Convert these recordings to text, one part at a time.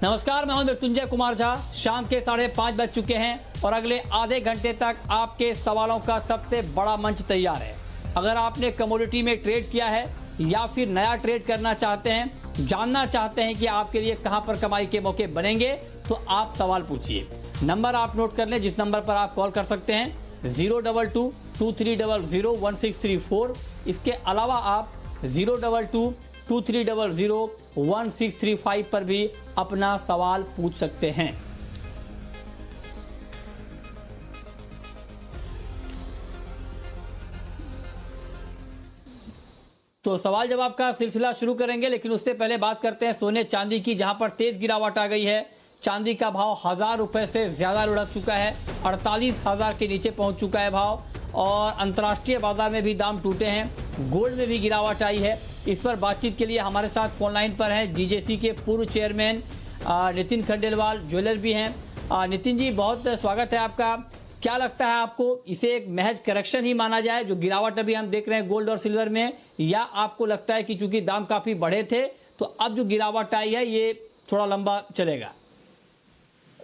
नमस्कार, मैं हूं मृत्युंजय कुमार झा। शाम के 5:30 बज चुके हैं और अगले आधे घंटे तक आपके सवालों का सबसे बड़ा मंच तैयार है। अगर आपने कमोडिटी में ट्रेड किया है या फिर नया ट्रेड करना चाहते हैं, जानना चाहते हैं कि आपके लिए कहां पर कमाई के मौके बनेंगे, तो आप सवाल पूछिए। नंबर आप नोट कर लें, जिस नंबर पर आप कॉल कर सकते हैं 022-2300-1634। इसके अलावा आप 022-2300-1635 पर भी अपना सवाल पूछ सकते हैं। तो सवाल जवाब का सिलसिला शुरू करेंगे, लेकिन उससे पहले बात करते हैं सोने चांदी की, जहां पर तेज गिरावट आ गई है। चांदी का भाव 1000 रुपए से ज्यादा लुढ़क चुका है, 48,000 के नीचे पहुंच चुका है भाव, और अंतर्राष्ट्रीय बाजार में भी दाम टूटे हैं। गोल्ड में भी गिरावट आई है। इस पर बातचीत के लिए हमारे साथ फोन लाइन पर हैं जीजेसी के पूर्व चेयरमैन नितिन खंडेलवाल, ज्वेलर भी हैं। नितिन जी, बहुत स्वागत है आपका। क्या लगता है आपको, इसे एक महज करेक्शन ही माना जाए जो गिरावट अभी हम देख रहे हैं गोल्ड और सिल्वर में, या आपको लगता है कि चूंकि दाम काफी बढ़े थे तो अब जो गिरावट आई है ये थोड़ा लंबा चलेगा?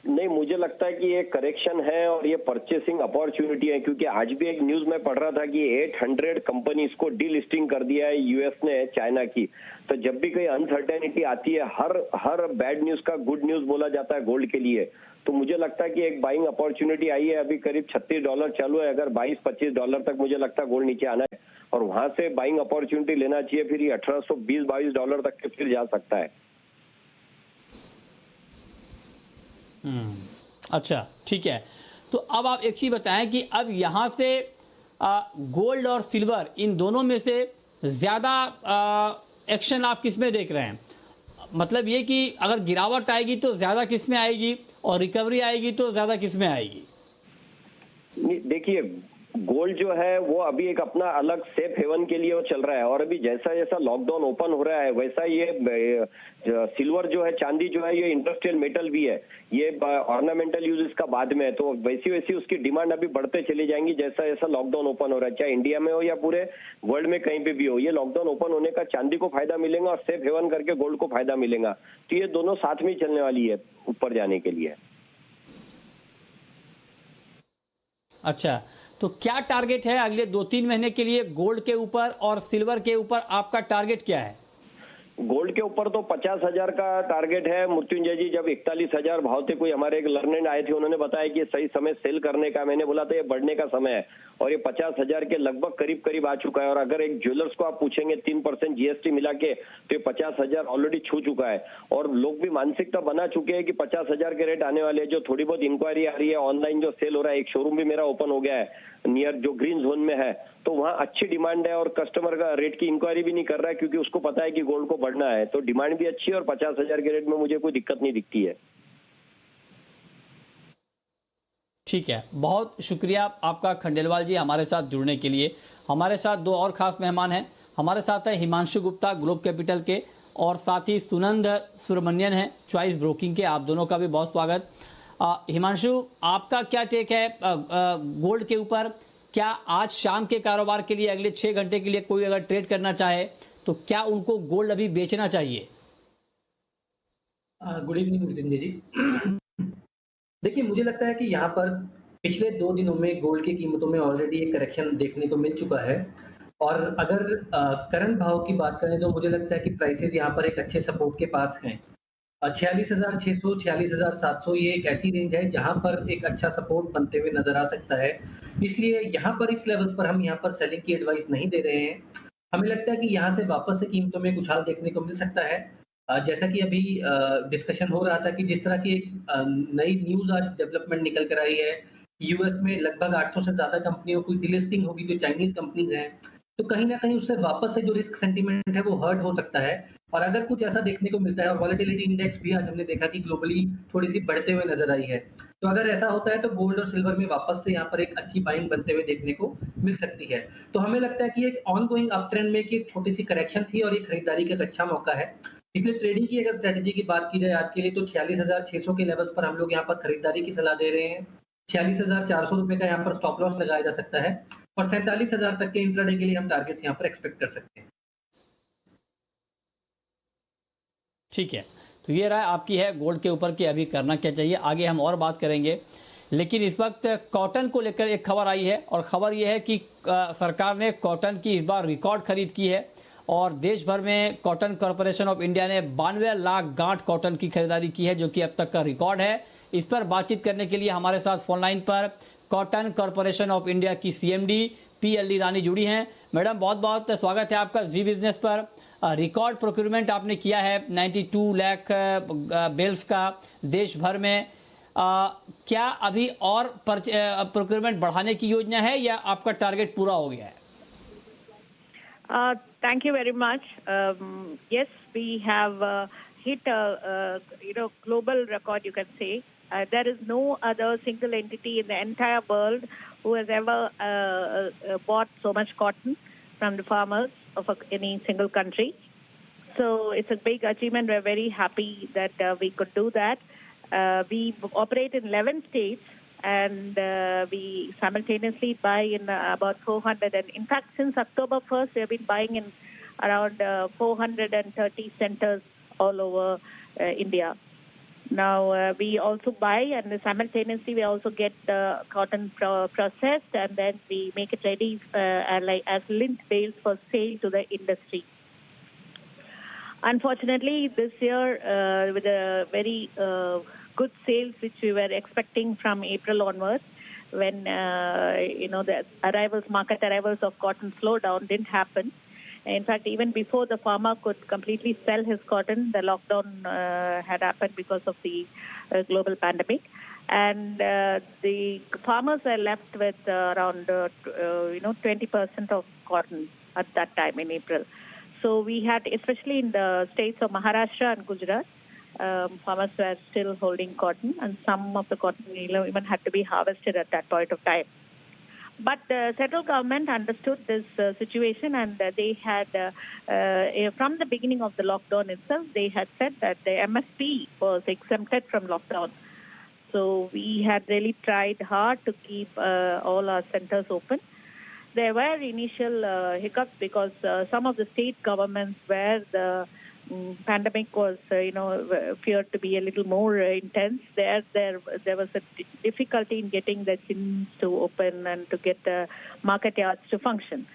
नहीं, मुझे लगता है कि ये करेक्शन है और ये परचेसिंग अपॉर्चुनिटी है, क्योंकि आज भी एक न्यूज में पढ़ रहा था कि 800 कंपनीज को डीलिस्टिंग कर दिया है यूएस ने, चाइना की। तो जब भी कोई अनसर्टेनिटी आती है, हर बैड न्यूज का गुड न्यूज बोला जाता है गोल्ड के लिए। तो मुझे लगता है कि एक बाइंग अपॉर्चुनिटी आई है। अभी करीब $36 चालू है, अगर $22-25 तक मुझे लगता है गोल्ड नीचे आना है और वहां से बाइंग अपॉर्चुनिटी लेना चाहिए। फिर ये $1820-22 तक के फिर जा सकता है। अच्छा, ठीक है। तो अब आप एक चीज बताएं कि अब यहां से गोल्ड और सिल्वर, इन दोनों में से ज्यादा एक्शन आप किस में देख रहे हैं? मतलब ये कि अगर गिरावट आएगी तो ज्यादा किस में आएगी और रिकवरी आएगी तो ज्यादा किस में आएगी? देखिए, गोल्ड जो है वो अभी एक अपना अलग सेफ हेवन के लिए वो चल रहा है, और अभी जैसा जैसा लॉकडाउन ओपन हो रहा है वैसा ये सिल्वर जो है, चांदी जो है, ये इंडस्ट्रियल मेटल भी है। ये ऑर्नामेंटल यूज इसका बाद में है, तो वैसी वैसी उसकी डिमांड अभी बढ़ते चली जाएंगी जैसा जैसा लॉकडाउन ओपन हो रहा है, चाहे इंडिया में हो या पूरे वर्ल्ड में कहीं पे भी हो। ये लॉकडाउन ओपन होने का चांदी को फायदा मिलेगा और सेफ हेवन करके गोल्ड को फायदा मिलेगा। तो ये दोनों साथ में ही चलने वाली है ऊपर जाने के लिए। अच्छा, तो क्या टारगेट है अगले 2-3 महीने के लिए गोल्ड के ऊपर, और सिल्वर के ऊपर आपका टारगेट क्या है? गोल्ड के ऊपर तो 50,000 का टारगेट है मृत्युंजय जी। जब 41,000 भाव थे, कोई हमारे एक लर्नेड आए थे, उन्होंने बताया कि सही समय सेल करने का। मैंने बोला था ये बढ़ने का समय है, और ये 50,000 के लगभग करीब करीब आ चुका है। और अगर एक ज्वेलर्स को आप पूछेंगे 3% जीएसटी मिला के, तो ये 50,000 ऑलरेडी छू चुका है। और लोग भी मानसिकता बना चुके हैं कि 50,000 के रेट आने वाले हैं। जो थोड़ी बहुत इंक्वायरी आ रही है, ऑनलाइन जो सेल हो रहा है, एक शोरूम भी मेरा ओपन हो गया है नियर जो ग्रीन जोन में है, तो वहाँ अच्छी डिमांड है और कस्टमर का रेट की इंक्वायरी भी नहीं कर रहा है, क्योंकि उसको पता है कि गोल्ड को बढ़ना है। तो डिमांड भी अच्छी है और 50,000 के रेट में मुझे कोई दिक्कत नहीं दिखती है। ठीक है, बहुत शुक्रिया आपका खंडेलवाल जी हमारे साथ जुड़ने के लिए। हमारे साथ दो और खास मेहमान हैं। हमारे साथ है हिमांशु गुप्ता ग्लोब कैपिटल के, और साथ ही सुनंद सुब्रमण्यन है चॉइस ब्रोकिंग के। आप दोनों का भी बहुत स्वागत। हिमांशु, आपका क्या टेक है गोल्ड के ऊपर? क्या आज शाम के कारोबार के लिए, अगले 6 घंटे के लिए कोई अगर ट्रेड करना चाहे तो क्या उनको गोल्ड अभी बेचना चाहिए? Good evening Nitin ji. देखिए, मुझे लगता है कि यहाँ पर पिछले 2 दिनों में गोल्ड की कीमतों में ऑलरेडी एक करेक्शन देखने को मिल चुका है, और अगर करंट भाव की बात करें तो मुझे लगता है कि प्राइसेस यहाँ पर एक अच्छे सपोर्ट के पास हैं। 46,600, 46,700 ये एक ऐसी रेंज है जहाँ पर एक अच्छा सपोर्ट बनते हुए नजर आ सकता है। इसलिए यहाँ पर इस लेवल्स पर हम यहाँ पर सेलिंग की एडवाइस नहीं दे रहे हैं। हमें लगता है कि यहाँ से वापस से कीमतों में उछाल देखने को मिल सकता है। जैसा कि अभी डिस्कशन हो रहा था कि जिस तरह की नई न्यूज़ आज डेवलपमेंट निकल कर आई है, यूएस में लगभग 800 से ज़्यादा कंपनियों की डिलिस्टिंग होगी जो चाइनीज़ कंपनीज़ हैं। तो कहीं न कहीं उससे वापस से जो रिस्क सेंटीमेंट है वो हर्ट हो सकता है। और अगर कुछ ऐसा देखने को मिलता है, और वोलेटिलिटी इंडेक्स भी आज हमने देखा कि ग्लोबली थोड़ी-सी बढ़ते हुए नज़र आई है। तो अगर ऐसा होता है तो गोल्ड और सिल्वर में वापस से यहाँ पर एक अच्छी बाइंग बनते हुए देखने को मिल सकती है। तो हमें लगता है कि एक ऑनगोइंग अप ट्रेंड में एक छोटी-सी करेक्शन थी और ये खरीदारी का एक अच्छा मौका है। इसलिए ट्रेडिंग की अगर स्ट्रेटजी की बात की जाए आज के लिए, तो 46,600 के लेवल्स पर हम लोग यहाँ पर खरीदारी की सलाह दे रहे हैं। 46,400 रुपए का यहाँ पर स्टॉप लॉस लगाया जा सकता है, और 47,000 तक के इंट्राडे के लिए हम टारगेट्स यहाँ पर एक्सपेक्ट कर सकते हैं। ठीक है, तो ये राय आपकी है गोल्ड के ऊपर कि अभी करना क्या चाहिए, आगे हम और बात करेंगे। लेकिन इस वक्त कॉटन को लेकर एक खबर आई है और खबर यह है कि सरकार ने कॉटन की इस बार रिकॉर्ड खरीद की है और देश भर में कॉटन कॉरपोरेशन ऑफ इंडिया ने 92 लाख गांठ कॉटन की खरीदारी की है, जो कि अब तक का रिकॉर्ड है। इस पर बातचीत करने के लिए हमारे साथ फोन लाइन पर कॉटन कॉरपोरेशन ऑफ इंडिया की सीएमडी पी.एल.डी. रानी जुड़ी हैं। मैडम, बहुत बहुत स्वागत है आपका जी बिजनेस पर। रिकॉर्ड प्रोक्यूरमेंट आपने किया है 92 लाख बेल्स का देश भर में। क्या अभी और प्रोक्यूरमेंट बढ़ाने की योजना है या आपका टारगेट पूरा हो गया है? Thank you very much. Yes, we have hit global record, you can say. There is no other single entity in the entire world who has ever bought so much cotton from the farmers of any single country. So it's a big achievement. We're very happy that we could do that. We operate in 11 states. And we simultaneously buy in about 400. And in fact, since October 1st, we have been buying in around 430 centers all over India. Now, we also buy and simultaneously we also get the cotton processed and then we make it ready as lint bales for sale to the industry. Unfortunately, this year, with a very good sales which we were expecting from April onwards, when the market arrivals of cotton slowdown didn't happen. In fact, even before the farmer could completely sell his cotton, the lockdown had happened because of the global pandemic, and the farmers were left with around 20% of cotton at that time in April. So we had, especially in the states of Maharashtra and Gujarat, farmers were still holding cotton, and some of the cotton even had to be harvested at that point of time. But the central government understood this situation, and they had, from the beginning of the lockdown itself, they had said that the MSP was exempted from lockdown. So we had really tried hard to keep all our centers open. There were initial hiccups because some of the state governments where the pandemic was, feared to be a little more intense. There was a difficulty in getting the gyms to open and to get the market yards to function.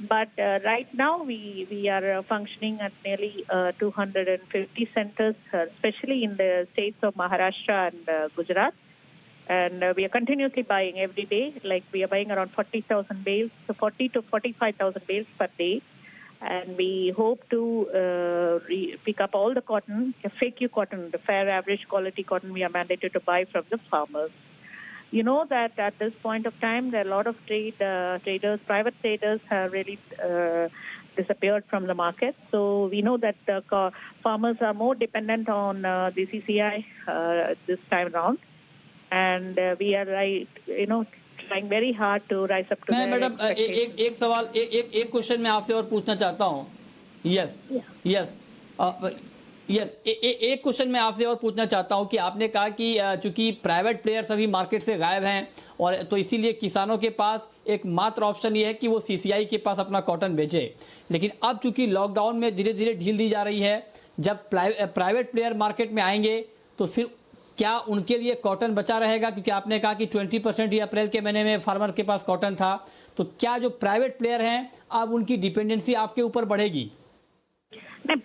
But right now we are functioning at nearly 250 centers, especially in the states of Maharashtra and Gujarat. And we are continuously buying every day. Like we are buying around 40,000 bales, so 40 to 45,000 bales per day. And we hope to pick up all the cotton, the FAQ cotton, the fair average quality cotton we are mandated to buy from the farmers. You know that at this point of time, there are a lot of traders, private traders have really disappeared from the market. So we know that the farmers are more dependent on the CCI this time around. And we are trying very hard to rise up to their madam एक सवाल एक question मैं आपसे और पूछना चाहता हूँ। एक क्वेश्चन मैं आपसे और पूछना चाहता हूँ कि आपने कहा कि चूंकि प्राइवेट प्लेयर्स अभी मार्केट से गायब हैं और तो इसीलिए किसानों के पास एक मात्र ऑप्शन ये है कि वो सीसीआई के पास अपना कॉटन बेचे। लेकिन अब चूंकि लॉकडाउन में धीरे धीरे ढील दी जा रही है, जब प्राइवेट प्लेयर मार्केट में आएंगे तो फिर क्या उनके लिए कॉटन बचा रहेगा? क्योंकि आपने कहा कि 20% ही अप्रैल के महीने में फार्मर के पास कॉटन था, तो क्या जो प्राइवेट प्लेयर हैं अब उनकी डिपेंडेंसी आपके ऊपर बढ़ेगी?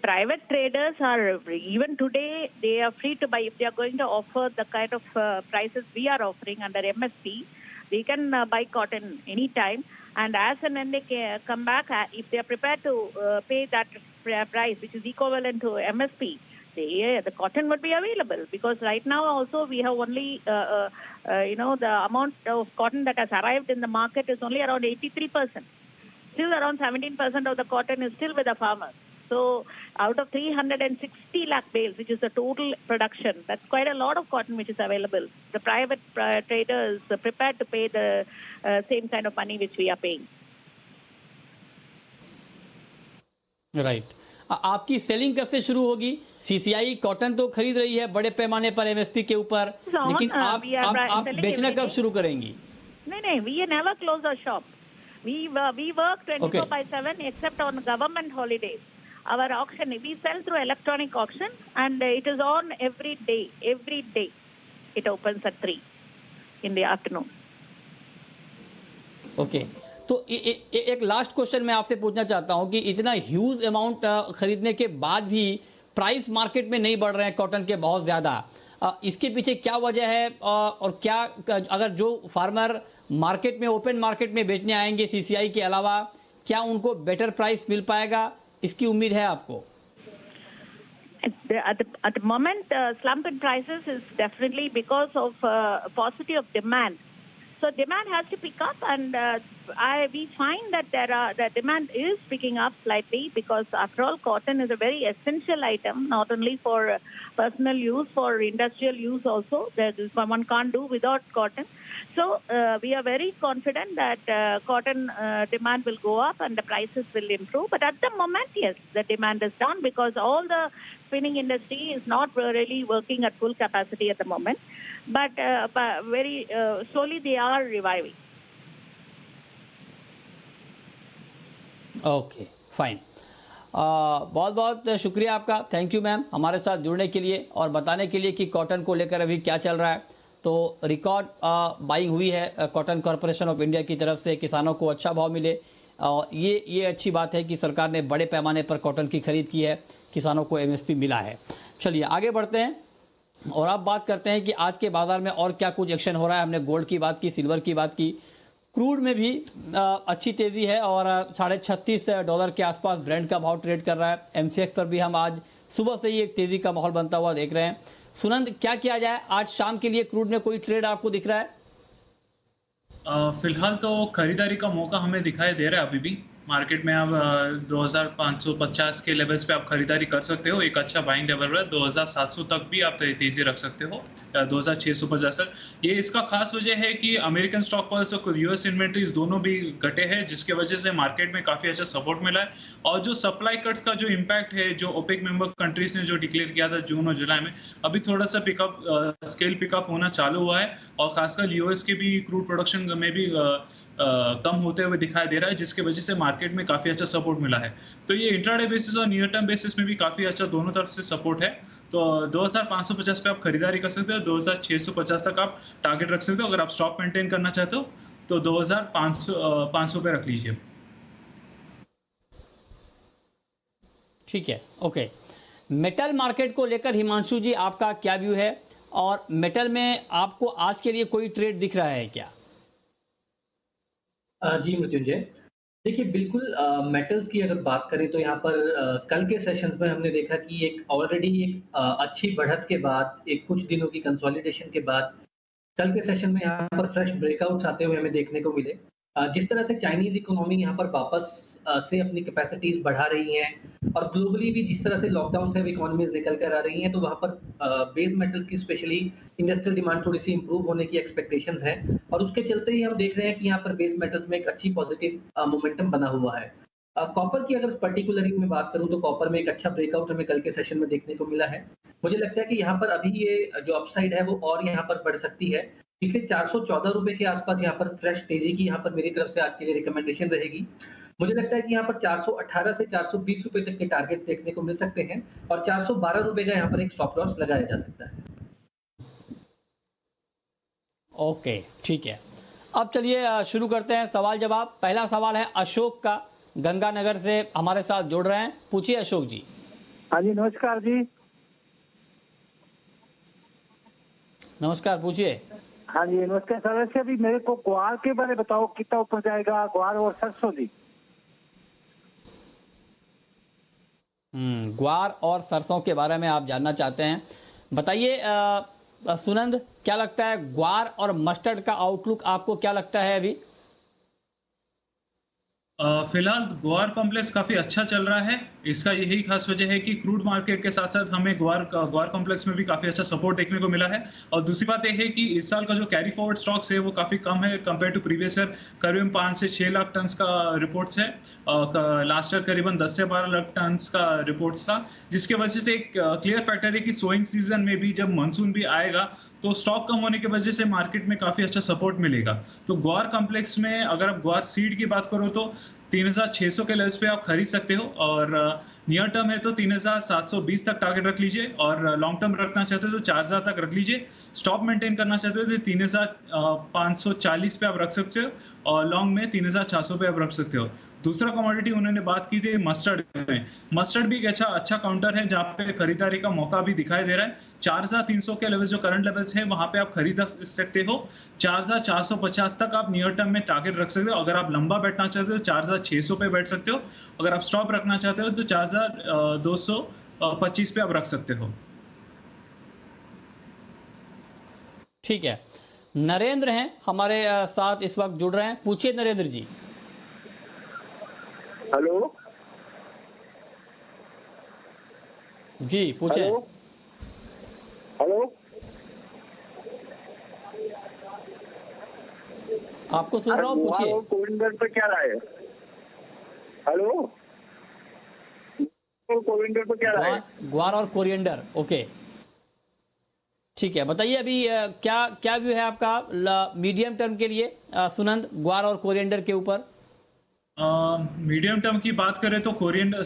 Private traders are, even today, they are free to buy. If they are going to offer the kind of prices we are offering under MSP, they can buy cotton anytime. And as and when they come back, if they are prepared to pay that price, which is equivalent to MSP, the cotton would be available. Because right now also we have only, the amount of cotton that has arrived in the market is only around 83%. Still around 17% of the cotton is still with the farmers. So out of 360 lakh bales, which is the total production, that's quite a lot of cotton which is available. The private traders are prepared to pay the same kind of money which we are paying. Right. आपकी selling कब से शुरू होगी? CCI cotton तो खरीद रही है बड़े पैमाने पर एमएसपी के ऊपर, लेकिन आप बेचना कब शुरू करेंगी? नहीं, we never close our shop. We work 24/7 except on government holidays. our auction, we sell through electronic auction, and it is on every day. Every day it opens at 3 in the afternoon. Okay तो एक last question मैं आपसे पूछना चाहता हूं कि इतना huge amount खरीदने के बाद भी प्राइस मार्केट में नहीं बढ़ रहे हैं कॉटन के बहुत ज्यादा, इसके पीछे क्या वजह है? और क्या अगर जो फार्मर मार्केट में ओपन मार्केट में बेचने आएंगे सीसीआई के अलावा, क्या उनको बेटर प्राइस मिल पाएगा? इसकी उम्मीद है आपको? At the moment, slump in prices is definitely because of paucity of demand. So demand has to pick up, and we find that the demand is picking up slightly, because after all, cotton is a very essential item, not only for personal use, for industrial use also. One can't do without cotton. So we are very confident that cotton demand will go up and the prices will improve. But at the moment, yes, the demand is down because all the spinning industry is not really working at full capacity at the moment. But very slowly they are reviving. Okay fine, बहुत बहुत शुक्रिया आपका, thank you ma'am हमारे साथ जुड़ने के लिए और बताने के लिए कि कॉटन को लेकर अभी क्या चल रहा है। तो रिकॉर्ड बाइंग हुई है कॉटन कॉरपोरेशन ऑफ इंडिया की तरफ से, किसानों को अच्छा भाव मिले, और ये अच्छी बात है कि सरकार ने बड़े पैमाने पर कॉटन की खरीद की है, किसानों को एमएसपी मिला है। चलिए आगे बढ़ते हैं और अब बात करते हैं कि आज के बाजार में और क्या कुछ एक्शन हो रहा है। हमने गोल्ड की बात की, सिल्वर की बात की, क्रूड में भी अच्छी तेजी है और $36.5 के आसपास ब्रेंट का भाव ट्रेड कर रहा है। एमसीएक्स पर भी हम आज सुबह से ही एक तेजी का माहौल बनता हुआ देख रहे हैं। सुनंद, क्या किया जाए आज शाम के लिए? क्रूड में कोई ट्रेड आपको दिख रहा है? फिलहाल तो खरीदारी का मौका हमें दिखाई दे रहा है। अभी भी मार्केट में आप 2550 के लेवल्स पे आप खरीदारी कर सकते हो, एक अच्छा बाइंग लेवल है। 2700 तक भी आप तेजी रख सकते हो, 2650 तक। ये इसका खास वजह है कि अमेरिकन स्टॉक पल्स और यूएस इन्वेंट्रीज दोनों भी घटे हैं, जिसके वजह से मार्केट में काफ़ी अच्छा सपोर्ट मिला है। और जो सप्लाई कट्स का जो इम्पैक्ट है, जो ओपेक मेंबर कंट्रीज ने जो डिक्लेयर किया था जून और जुलाई में, अभी थोड़ा सा स्केल पिकअप होना चालू हुआ है। और खासकर यूएस के भी क्रूड प्रोडक्शन में भी कम होते हुए दिखाई दे रहा है, जिसके वजह से मार्केट में काफ़ी अच्छा सपोर्ट मिला है। तो ये इंट्राडे बेसिस और नियर टर्म बेसिस में भी काफ़ी अच्छा दोनों तरफ से सपोर्ट है। तो 2550 पे आप खरीदारी कर सकते हो, 2650 तक आप टारगेट रख सकते हो। अगर आप स्टॉक मेंटेन करना चाहते हो तो 2500 पे रख लीजिए। ठीक है, ओके। मेटल मार्केट को लेकर हिमांशु जी आपका क्या व्यू है, और मेटल में आपको आज के लिए कोई ट्रेड दिख रहा है क्या? जी मृत्युंजय, देखिए बिल्कुल मेटल्स की अगर बात करें तो यहाँ पर कल के सेशंस में हमने देखा कि एक ऑलरेडी एक अच्छी बढ़त के बाद, एक कुछ दिनों की कंसोलिडेशन के बाद कल के सेशन में यहाँ पर फ्रेश ब्रेकआउट्स आते हुए हमें देखने को मिले। जिस तरह से चाइनीज इकोनॉमी यहाँ पर वापस से अपनी कैपेसिटीज बढ़ा रही हैं और ग्लोबली भी जिस तरह से लॉकडाउन से इकोनॉमीज निकल कर आ रही हैं, तो वहाँ पर बेस मेटल्स की स्पेशली इंडस्ट्रियल डिमांड थोड़ी सी इंप्रूव होने की एक्सपेक्टेशंस हैं, और उसके चलते ही हम देख रहे हैं कि यहाँ पर बेस मेटल्स में एक अच्छी पॉजिटिव मोमेंटम बना हुआ है। कॉपर की अगर पर्टिकुलरली मैं बात करूं तो कॉपर में एक अच्छा ब्रेकआउट हमें कल के सेशन में देखने को मिला है। मुझे लगता है कि यहाँ पर अभी ये जो अपसाइड है वो और यहाँ पर बढ़ सकती है। पिछले 414 रुपए के आसपास यहाँ पर फ्रेश तेजी की यहाँ पर मेरी तरफ से आज के लिए रिकमेंडेशन रहेगी। मुझे लगता है कि यहाँ पर 418 से 420 रुपए तक के टारगेट्स देखने को मिल सकते हैं और 412 रुपए का यहाँ पर एक स्टॉप लॉस लगाया जा सकता है। ओके, ठीक है। अब चलिए शुरू करते हैं सवाल जवाब। पहला सवाल है अशोक का, गंगानगर से हमारे साथ जुड़ रहे हैं। पूछिए अशोक जी। हाँ जी, नमस्कार जी। नमस्कार, पूछिए। हाँ जी नमस्कार सर। वैसे अभी मेरे को ग्वार के बारे में बताओ, कितना ऊपर जाएगा ग्वार और सरसों जी? ग्वार और सरसों के बारे में आप जानना चाहते हैं, बताइए। सुनंद, क्या लगता है ग्वार और मस्टर्ड का आउटलुक आपको क्या लगता है अभी? फिलहाल ग्वार कॉम्प्लेक्स काफ़ी अच्छा चल रहा है। इसका यही खास वजह है कि क्रूड मार्केट के साथ साथ हमें ग्वार कॉम्प्लेक्स में भी काफ़ी अच्छा सपोर्ट देखने को मिला है। और दूसरी बात यह है कि इस साल का जो कैरी फॉरवर्ड स्टॉक्स है वो काफ़ी कम है कंपेयर टू प्रीवियस ईयर। करीबन 5 से 6 लाख टन का रिपोर्ट्स है, लास्ट ईयर करीबन 10 से 12 लाख टन का रिपोर्ट्स था, जिसके वजह से एक क्लियर फैक्टर है कि सोइंग सीजन में भी जब मानसून भी आएगा तो स्टॉक कम होने की वजह से मार्केट में काफ़ी अच्छा सपोर्ट मिलेगा। तो ग्वार कॉम्प्लेक्स में अगर आप ग्वार सीड की बात करो तो 3600 के लेवल्स पे आप खरीद सकते हो और नियर टर्म है तो 3720 तक टारगेट रख लीजिए और लॉन्ग टर्म रखना चाहते हो तो 4000 तक रख लीजिए। स्टॉप मेंटेन करना चाहते हो तो 3540 पे आप रख सकते हो और लॉन्ग में 3400 पे आप रख सकते हो। दूसरा कमोडिटी उन्होंने बात की थी मस्टर्ड में। मस्टर्ड भी एक अच्छा काउंटर है जहाँ पे खरीदारी का मौका भी दिखाई दे रहा है। 4300 के लेवल जो करंट लेवल्स है वहां पे आप खरीद सकते हो। 4450 तक आप नियर टर्म में टारगेट रख सकते हो। अगर आप लंबा बैठना चाहते हो 4600 पे बैठ सकते हो। अगर आप स्टॉप रखना चाहते हो तो 4225 पे आप रख सकते हो। ठीक है, नरेंद्र हैं हमारे साथ इस वक्त जुड़ रहे हैं। पूछिए नरेंद्र जी। हेलो जी पूछें। हेलो आपको सुन रहा हूँ, पूछिए। कोविंदर पे क्या राय है? हेलो कोविंदर पे क्या राय है? ग्वार और कोरिएंडर, ओके ठीक है। बताइए अभी क्या व्यू है आपका मीडियम टर्म के लिए सुनंद, ग्वार और कोरिएंडर के ऊपर? मीडियम टर्म की बात करें तो कोरिएंडर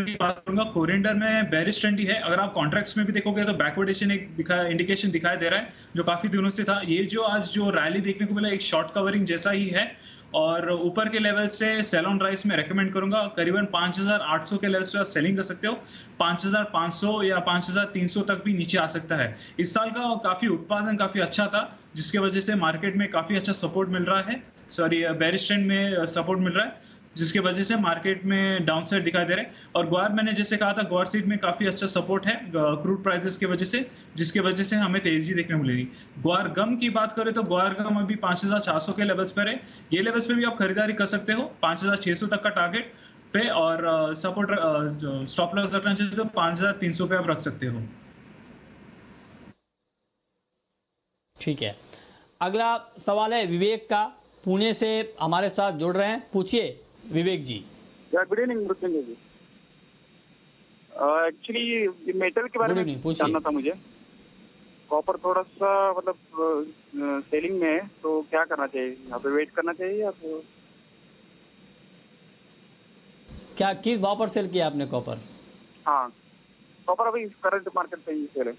की बात करूंगा। कोरिएंडर में बेरिश ट्रेंड ही है। अगर आप कॉन्ट्रैक्ट्स में भी देखोगे तो बैकवर्डेशन इंडिकेशन दिखाई दे रहा है जो काफी दिनों से था। ये जो आज जो रैली देखने को मिला एक शॉर्ट कवरिंग जैसा ही है और ऊपर के लेवल से सेल ऑन राइस में रेकमेंड करूंगा। करीबन 5800 के लेवल पे आप सेलिंग कर सकते हो। 5500 या 5300 तक भी नीचे आ सकता है। इस साल का काफी उत्पादन काफी अच्छा था जिसकी वजह से मार्केट में काफी अच्छा सपोर्ट मिल रहा है। बेरिश ट्रेंड में सपोर्ट मिल रहा है जिसकी वजह से मार्केट में डाउनसाइड दिखाई दे रहा है। और ग्वार मैंने जैसे कहा था, ग्वार सीड में काफी अच्छा सपोर्ट है क्रूड प्राइसेस की वजह से, जिसकी वजह से हमें तेजी देखने को मिलेगी। ग्वार गम की बात करें तो ग्वार गम अभी 5400 के लेवल्स पर है। ये लेवल्स पे भी आप खरीदारी कर सकते हो 5600 तक का टारगेट पे और सपोर्ट स्टॉप लॉस रखना चाहिए तो 5300 पे आप रख सकते हो। ठीक है, अगला सवाल है विवेक का, पुणे से हमारे साथ जुड़ रहे हैं। पूछिए विवेक जी। गुड इवनिंग मृत्युंजय जी। एक्चुअली मेटल के बारे में जानना था मुझे। कॉपर थोड़ा सा मतलब सेलिंग में है तो क्या करना चाहिए? यहाँ पे वेट करना चाहिए या तो क्या किस भाव पर सेल किया आपने कॉपर? हाँ, कॉपर अभी करंट मार्केट पे ही सेल है।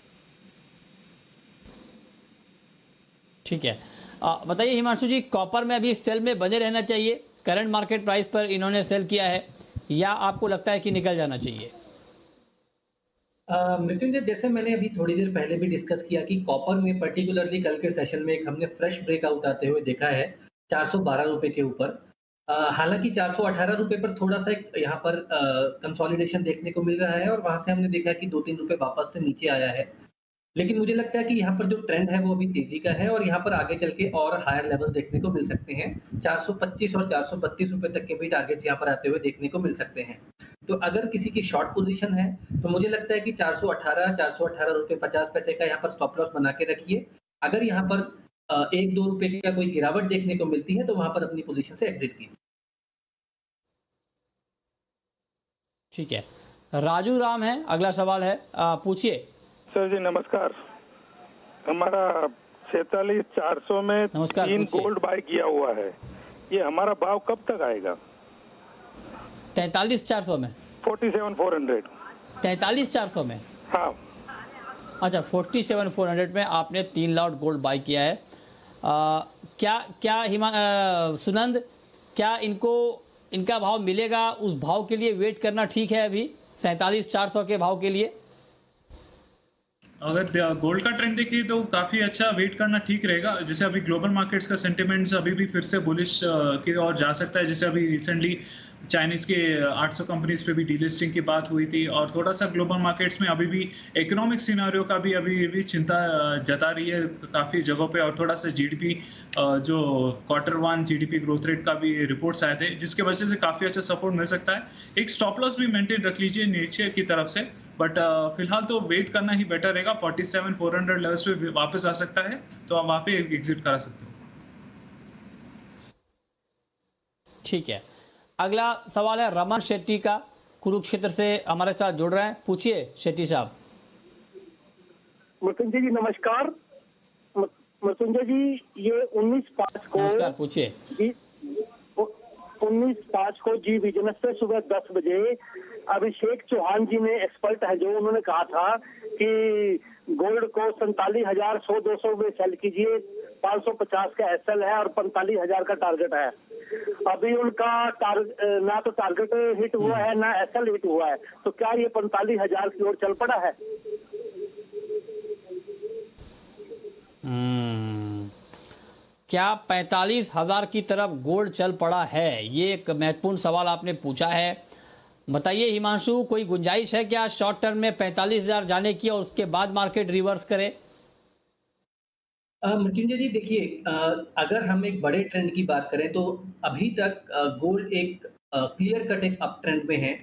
ठीक है, बताइए हिमांशु जी, कॉपर में अभी सेल में बने रहना चाहिए? करंट मार्केट प्राइस पर इन्होंने सेल किया है या आपको लगता है कि निकल जाना चाहिए? मृत्युंजय, जैसे मैंने अभी थोड़ी देर पहले भी डिस्कस किया कि कॉपर में पर्टिकुलरली कल के सेशन में एक हमने फ्रेश ब्रेकआउट आते हुए देखा है 412 रुपए के ऊपर। हालांकि 418 रुपए पर थोड़ा सा एक यहाँ पर कंसोलिडेशन देखने को मिल रहा है और वहां से हमने देखा कि 2-3 रुपए वापस से नीचे आया है। लेकिन मुझे लगता है कि यहाँ पर जो ट्रेंड है वो अभी तेजी का है और यहाँ पर आगे चल के और हायर लेवल देखने को मिल सकते हैं। 425 और 432 रुपए तक के भी टारगेट्स यहाँ पर आते हुए देखने को मिल सकते हैं। तो अगर किसी की शॉर्ट पोजीशन है तो मुझे लगता है कि 418 रुपए 50 पैसे का यहाँ पर स्टॉप लॉस बना के रखिए। अगर यहाँ पर 1-2 रुपए का कोई गिरावट देखने को मिलती है तो वहां पर अपनी पोजीशन से एग्जिट कीजिए। ठीक है, राजू राम है, अगला सवाल है, पूछिए। सर जी नमस्कार। हमारा 46,400 में 3 गोल्ड बाय किया हुआ है, ये हमारा भाव कब तक आएगा? 43,400 में? 47,400। 43,400 में? हाँ। अच्छा, 47,400 में आपने 3 लॉट गोल्ड बाय किया है। क्या सुनंद, क्या इनका भाव मिलेगा? उस भाव के लिए वेट करना ठीक है अभी 47,400 के भाव के लिए? अगर गोल्ड का ट्रेंड देखिए तो काफी अच्छा वेट करना ठीक रहेगा। जैसे अभी ग्लोबल मार्केट्स का सेंटिमेंट्स अभी भी फिर से बुलिश की ओर जा सकता है। जैसे अभी रिसेंटली चाइनीज के 800 कंपनीज पे भी डीलिस्टिंग की बात हुई थी और थोड़ा सा ग्लोबल मार्केट्स में अभी भी इकोनॉमिक सिनेरियो का भी अभी भी चिंता जता रही है काफी जगहों पे। और थोड़ा सा जीडीपी जो Q1 जीडीपी ग्रोथ रेट का भी रिपोर्ट्स आए थे जिसके वजह से काफी अच्छा सपोर्ट मिल सकता है। एक स्टॉप लॉस भी मेंटेन रख लीजिए नीचे की तरफ से, बट फिलहाल तो वेट करना ही बेटर रहेगा। 47,400 लेवल्स पे वापस आ सकता है तो आप वहां पे एग्जिट करा सकते हो। ठीक है, अगला सवाल है रमन शेट्टी का, कुरुक्षेत्र से हमारे साथ जुड़ रहे हैं। पूछिए शेट्टी साहब। मृत्युंजय जी नमस्कार। मृत्युंजय जी, ये 19/5 को नमस्कार, पूछिए। 19/5 को जी बिजनेस से सुबह 10 बजे अभिषेक चौहान जी ने, एक्सपर्ट है जो, उन्होंने कहा था कि गोल्ड को 47,100-200 में सेल कीजिए, 550 का एसएल है और 45,000 का टारगेट है। अभी उनका ना तो टारगेट हिट हुआ है ना एसएल हिट हुआ है, तो क्या ये 45,000 की ओर चल पड़ा है? क्या 45,000 की तरफ गोल्ड चल पड़ा है? ये एक महत्वपूर्ण सवाल आपने पूछा है। बताइए हिमांशु, कोई गुंजाइश है क्या शॉर्ट टर्म में 45,000 जाने की और उसके बाद मार्केट रिवर्स करे? मृत्युंजय जी देखिए, अगर हम एक बड़े ट्रेंड की बात करें तो अभी तक गोल्ड एक क्लियर कट एक अप ट्रेंड में है,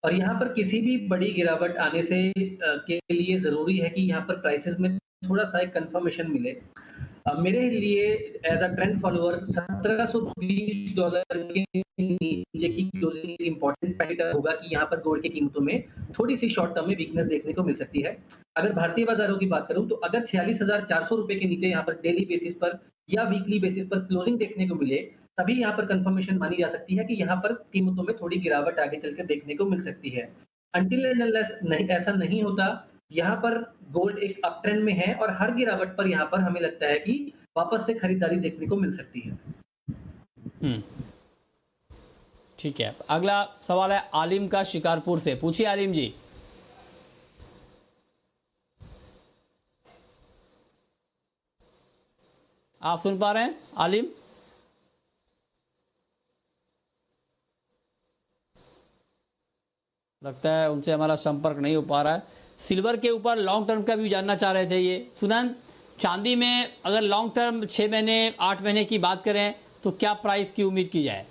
और यहाँ पर किसी भी बड़ी गिरावट आने से के लिए ज़रूरी है कि यहाँ पर प्राइसेस में थोड़ा सा एक कंफर्मेशन मिले। मेरे लिए एज अ ट्रेंड फॉलोअर $1,720 के नीचे की क्लोजिंग इंपॉर्टेंट पैरामीटर होगा कि यहाँ पर गोल्ड की कीमतों में थोड़ी सी शॉर्ट टर्म में वीकनेस देखने को मिल सकती है। अगर भारतीय बाजारों की बात करूं तो अगर 46,400 रुपए के नीचे यहाँ पर डेली बेसिस पर या वीकली बेसिस पर क्लोजिंग देखने को मिले, तभी यहाँ पर कंफर्मेशन मानी जा सकती है कि यहाँ पर कीमतों में थोड़ी गिरावट आगे चलकर देखने को मिल सकती है। अनटिल एंड अनलेस ऐसा नहीं होता, यहाँ पर गोल्ड एक अप ट्रेंड में है और हर गिरावट पर यहाँ पर हमें लगता है कि वापस से खरीदारी देखने को मिल सकती है। ठीक है, अगला सवाल है आलिम का शिकारपुर से। पूछिए आलिम जी। आप सुन पा रहे हैं आलिम? लगता है उनसे हमारा संपर्क नहीं हो पा रहा है। सिल्वर के ऊपर लॉन्ग टर्म का व्यू जानना चाह रहे थे ये सुनंद। चांदी में अगर लॉन्ग टर्म 6 महीने 8 महीने की बात करें तो क्या प्राइस की उम्मीद की जाए?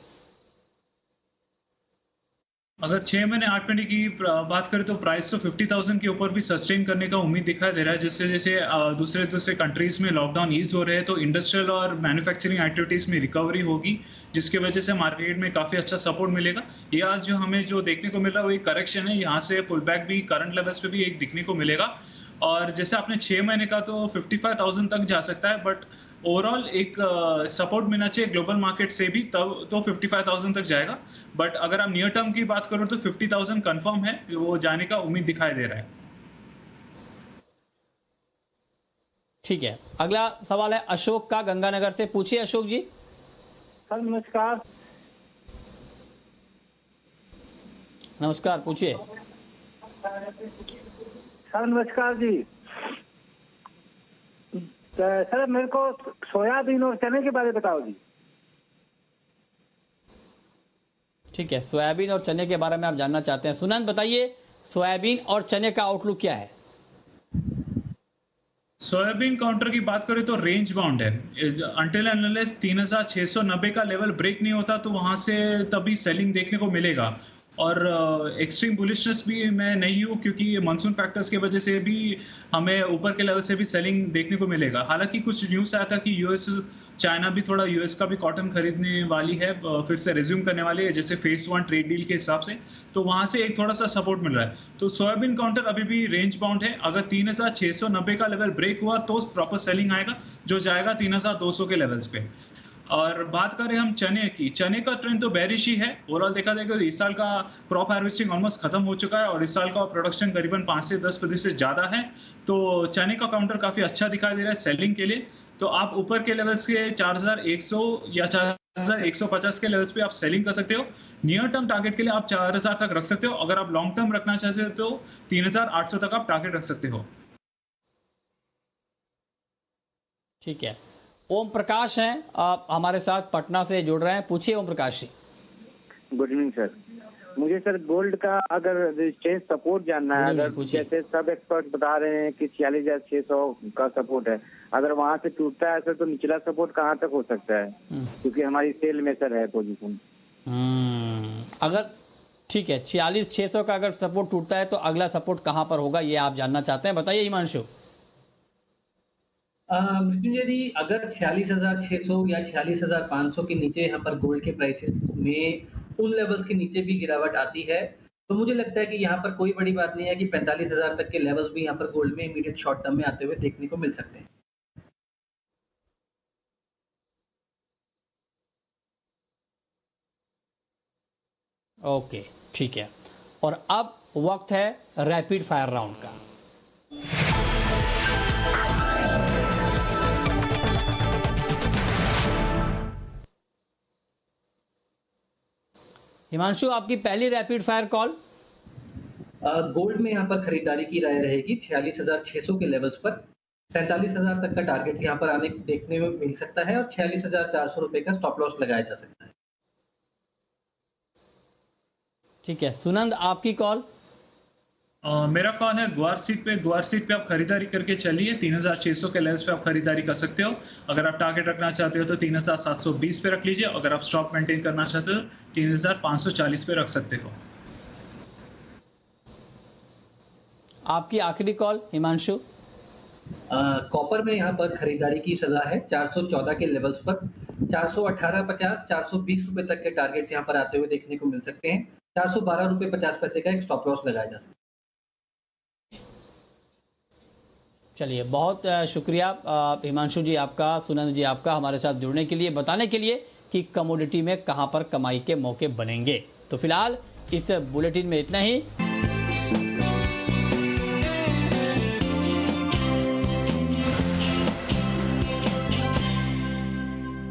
अगर 6 महीने 8 महीने की बात करें तो प्राइस तो 50,000 के ऊपर भी सस्टेन करने का उम्मीद दिखाई दे रहा है। जैसे जैसे दूसरे कंट्रीज में लॉकडाउन ईज हो रहे हैं तो इंडस्ट्रियल और मैन्युफैक्चरिंग एक्टिविटीज़ में रिकवरी होगी, जिसकी वजह से मार्केट में काफ़ी अच्छा सपोर्ट मिलेगा। ये आज जो हमें जो देखने को मिल रहा है वो एक करेक्शन है, यहाँ से पुल बैक भी करंट लेवल्स पे भी एक दिखने को मिलेगा। और जैसे आपने 6 महीने का तो 55,000 तक जा सकता है, बट ओवरऑल एक सपोर्ट मिलना चाहिए ग्लोबल मार्केट से भी, तब तो 55,000 तक जाएगा। बट अगर आप नियर टर्म की बात करो तो 50,000 कंफर्म है, वो जाने का उम्मीद दिखाई दे रहा है। ठीक है, अगला सवाल है अशोक का गंगानगर से। पूछिए अशोक जी। सर नमस्कार। नमस्कार, पूछिए। सर नमस्कार जी। सर मेरे को सोयाबीन और चने के बारे में बताओ जी। ठीक है, सोयाबीन और चने के बारे में आप जानना चाहते हैं। सुनंद बताइए, सोयाबीन और चने का आउटलुक क्या है? सोयाबीन काउंटर की बात करें तो रेंज बाउंड है। अंटिल एंड अनलेस 3,690 का लेवल ब्रेक नहीं होता तो वहां से तभी सेलिंग देखने को मिलेगा। और एक्सट्रीम बुलिशनेस भी मैं नहीं हूँ, क्योंकि मानसून फैक्टर्स की वजह से भी हमें ऊपर के लेवल से भी सेलिंग देखने को मिलेगा। हालांकि कुछ न्यूज़ आया था कि चाइना भी थोड़ा यूएस का भी कॉटन खरीदने वाली है, फिर से रिज्यूम करने वाली है, जैसे फेज 1 ट्रेड डील के हिसाब से, तो वहां से एक थोड़ा सा सपोर्ट मिल रहा है। तो सोयाबीन काउंटर अभी भी रेंज बाउंड है। अगर 3,690 का लेवल ब्रेक हुआ तो प्रॉपर सेलिंग आएगा, जो जाएगा 3,200 के लेवल्स पे। और बात करें हम चने की, चने का ट्रेंड तो बेरिश ही है। ओवरऑल देखा जाएगा तो इस साल का क्रॉप हार्वेस्टिंग ऑलमोस्ट खत्म हो चुका है और इस साल का प्रोडक्शन करीबन 5 से 10% ज्यादा है, तो चने का काउंटर काफी अच्छा दिखाई दे रहा है सेलिंग के लिए। तो आप ऊपर के लेवल्स के 4,100 या 4,150 के लेवल्स पे आप सेलिंग कर सकते हो। नियर टर्म टारगेट के लिए आप 4,000 तक रख सकते हो। अगर आप लॉन्ग टर्म रखना चाहते हो तो 3,800 तक आप टारगेट रख सकते हो। ठीक है, ओम प्रकाश हैं आप हमारे साथ पटना से जुड़ रहे हैं। पूछिए Om Prakash ji. Good evening sir. मुझे सर गोल्ड का अगर रेजिस्टेंस सपोर्ट जानना है, अगर जैसे सब एक्सपर्ट बता रहे हैं कि 46,600 का सपोर्ट है, अगर वहां से टूटता है सर तो निचला सपोर्ट कहाँ तक हो सकता है? क्योंकि हमारी सेल में सर है पोजीशन। अगर ठीक है 46,600 का अगर सपोर्ट टूटता है तो अगला सपोर्ट कहाँ पर होगा, ये आप जानना चाहते हैं। बताइए हिमांशु। मृत्युंजय जी, अगर 46,600 या 46,500 के नीचे यहाँ पर गोल्ड के प्राइसेस में उन लेवल्स के नीचे भी गिरावट आती है तो मुझे लगता है कि यहाँ पर कोई बड़ी बात नहीं है कि 45,000 तक के लेवल्स भी यहाँ पर गोल्ड में इमीडिएट शॉर्ट टर्म में आते हुए देखने को मिल सकते हैं। ओके, ठीक है। और अब वक्त है रैपिड फायर राउंड का। हिमांशु, आपकी पहली रैपिड फायर कॉल। गोल्ड में यहाँ पर खरीदारी की राय रहेगी 46,600 के लेवल्स पर। 47,000 तक का टारगेट यहाँ पर आने देखने में मिल सकता है और 46,400 रुपए का स्टॉप लॉस लगाया जा सकता है। ठीक है सुनंद, आपकी कॉल। मेरा कॉल है ग्वार सीट पे आप खरीदारी करके चलिए। 3,600 के लेवल्स पे आप खरीदारी कर सकते हो। अगर आप टारगेट रखना चाहते हो तो 3,720 पे रख लीजिए। अगर आप स्टॉप मेंटेन करना चाहते हो 3,540 पे रख सकते हो। आपकी आखिरी कॉल हिमांशु। कॉपर में यहाँ पर खरीदारी की सलाह है 414 के लेवल्स पर। 418.50 420 रुपए तक के टारगेट्स यहाँ पर आते हुए देखने को मिल सकते हैं। 412 रुपए 50 पैसे का एक स्टॉप लॉस लगाया जा सकता है। चलिए, बहुत शुक्रिया हिमांशु जी आपका, सुनंद जी आपका, हमारे साथ जुड़ने के लिए, बताने के लिए कि कमोडिटी में कहां पर कमाई के मौके बनेंगे। तो फिलहाल इस बुलेटिन में इतना ही।